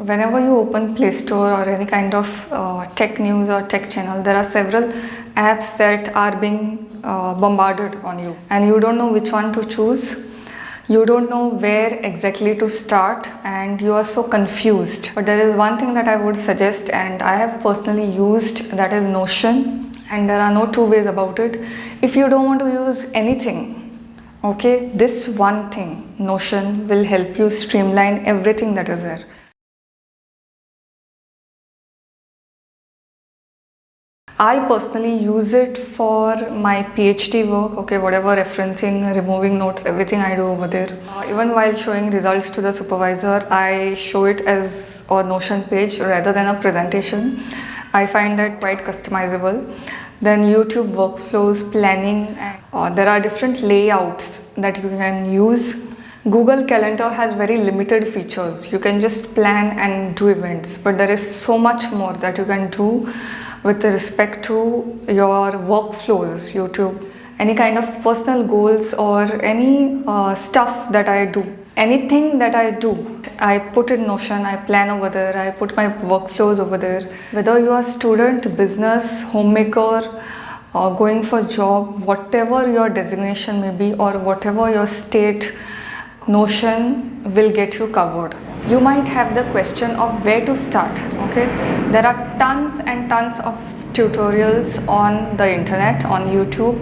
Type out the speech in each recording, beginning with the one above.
Whenever you open Play Store or any kind of tech news or tech channel, there are several apps that are being bombarded on you, and you don't know which one to choose. You don't know where exactly to start, and you are so confused. But there is one thing that I would suggest, and I have personally used, that is Notion, and there are no two ways about it. If you don't want to use anything, okay, this one thing, Notion, will help you streamline everything that is there. I personally use it for my PhD work, okay, whatever referencing, removing notes, everything I do over there. Even while showing results to the supervisor, I show it as a Notion page rather than a presentation. I find that quite customizable. Then YouTube workflows, planning, and there are different layouts that you can use. Google Calendar has very limited features. You can just plan and do events, but there is so much more that you can do with respect to your workflows, YouTube, any kind of personal goals or any stuff that I do. Anything that I do, I put in Notion, I plan over there, I put my workflows over there. Whether you are student, business, homemaker, or going for job, whatever your designation may be or whatever your state, Notion will get you covered. You might have the question of where to start, okay? There are tons and tons of tutorials on the internet, on YouTube.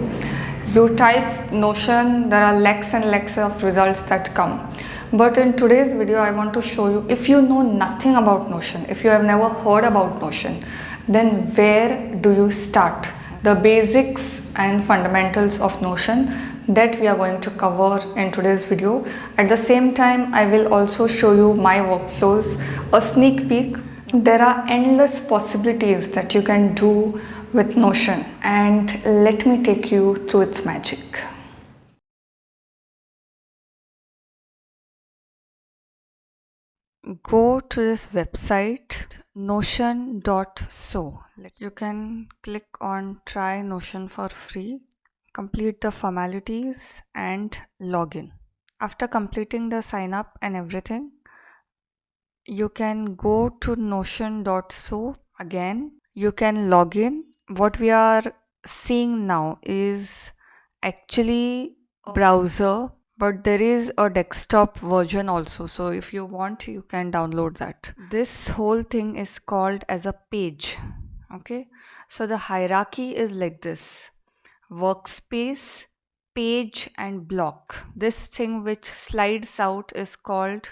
You type Notion, there are lakhs and lakhs of results that come. But in today's video, I want to show you, if you know nothing about Notion, if you have never heard about Notion, then where do you start? The basics and fundamentals of Notion that we are going to cover in today's video. At the same time, I will also show you my workflows, a sneak peek. There are endless possibilities that you can do with Notion, and let me take you through its magic. Go to this website notion.so. You can click on try Notion for free, complete the formalities and log in. After completing the sign up and everything, you can go to notion.so again. You can log in. What we are seeing now is actually a browser, but there is a desktop version also. So if you want, you can download that. This whole thing is called as a page. Okay, so the hierarchy is like this: workspace, page and block. This thing which slides out is called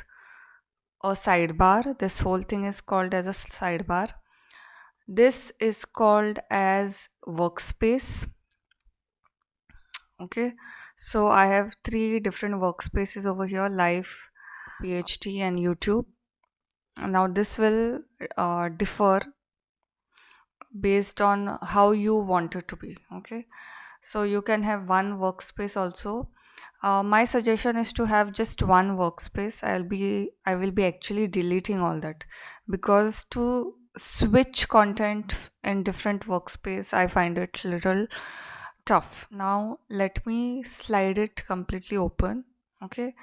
a sidebar. This whole thing is called as a sidebar. This is called as workspace. Okay, so I have 3 different workspaces over here: live, PhD and YouTube. Now this will differ based on how you want it to be. Okay, so you can have one workspace also. My suggestion is to have just one workspace. I will be actually deleting all that, because to switch content in different workspace, I find it little tough. Now let me slide it completely open. Okay,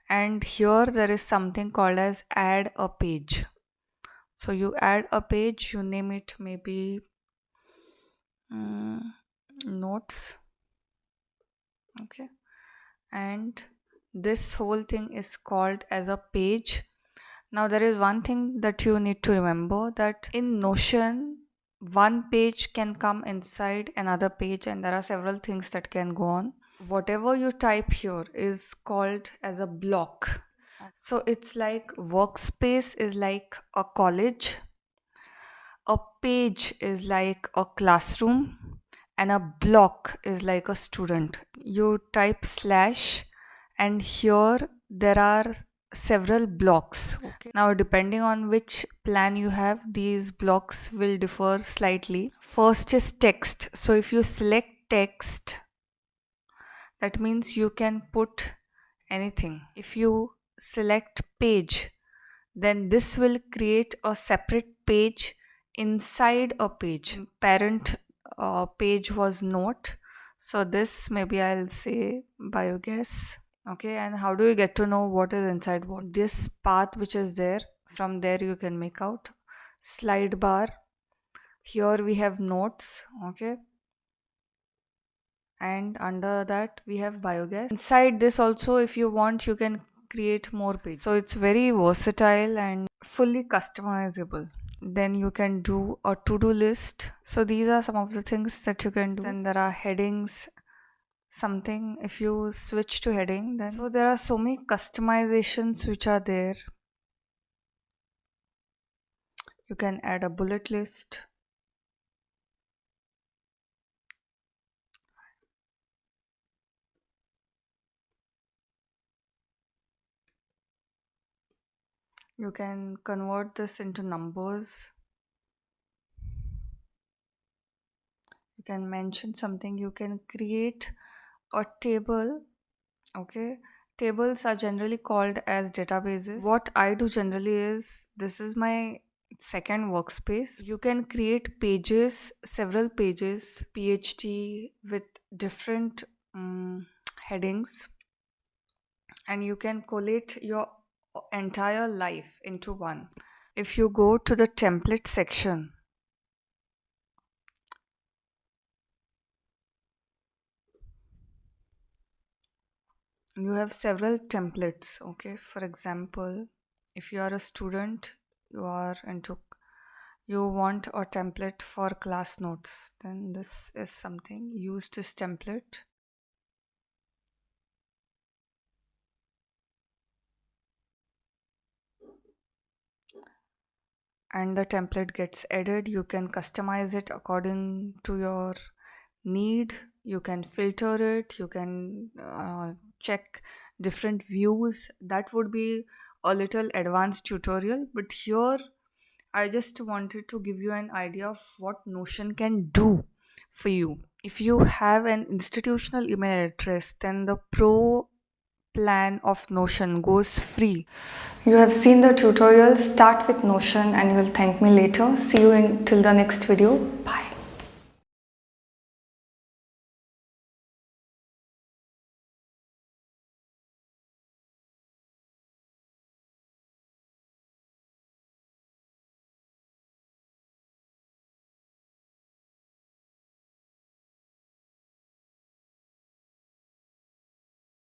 and here there is something called as add a page. So you add a page, you name it maybe notes. Okay, and this whole thing is called as a page. Now there is one thing that you need to remember, that in Notion one page can come inside another page, and there are several things that can go on. Whatever you type here is called as a block. So it's like workspace is like a college, a page is like a classroom, and a block is like a student. You type slash, and here there are several blocks. Okay, now depending on which plan you have, these blocks will differ slightly. First is text. So if you select text, that means you can put anything. If you select page, then this will create a separate page inside a page. Parent page was note, so this maybe I'll say biogas. Okay, and how do you get to know what is inside what? This path which is there, From there you can make out slide bar. Here we have notes, okay, and under that we have biogas. Inside this also, if you want, you can create more pages. So it's very versatile and fully customizable. Then you can do a to-do list. So these are some of the things that you can do. Then there are headings, something. If you switch to heading, then so there are so many customizations which are there. You can add a bullet list. You can convert this into numbers. You can mention something. You can create a table. Okay, tables are generally called as databases. What I do generally is, this is my second workspace. You can create pages, several pages, PhD with different headings, and you can collate your entire life into one. If you go to the template section, you have several templates. Okay, for example, if you are a student, you want a template for class notes, then this is something. Use this template. And the template gets added. You can customize it according to your need. You can filter it. You can check different views. That would be a little advanced tutorial, but here I just wanted to give you an idea of what Notion can do for you. If you have an institutional email address, then the pro plan of Notion goes free. You have seen the tutorial. Start with Notion and you will thank me later. See you in till the next video. Bye.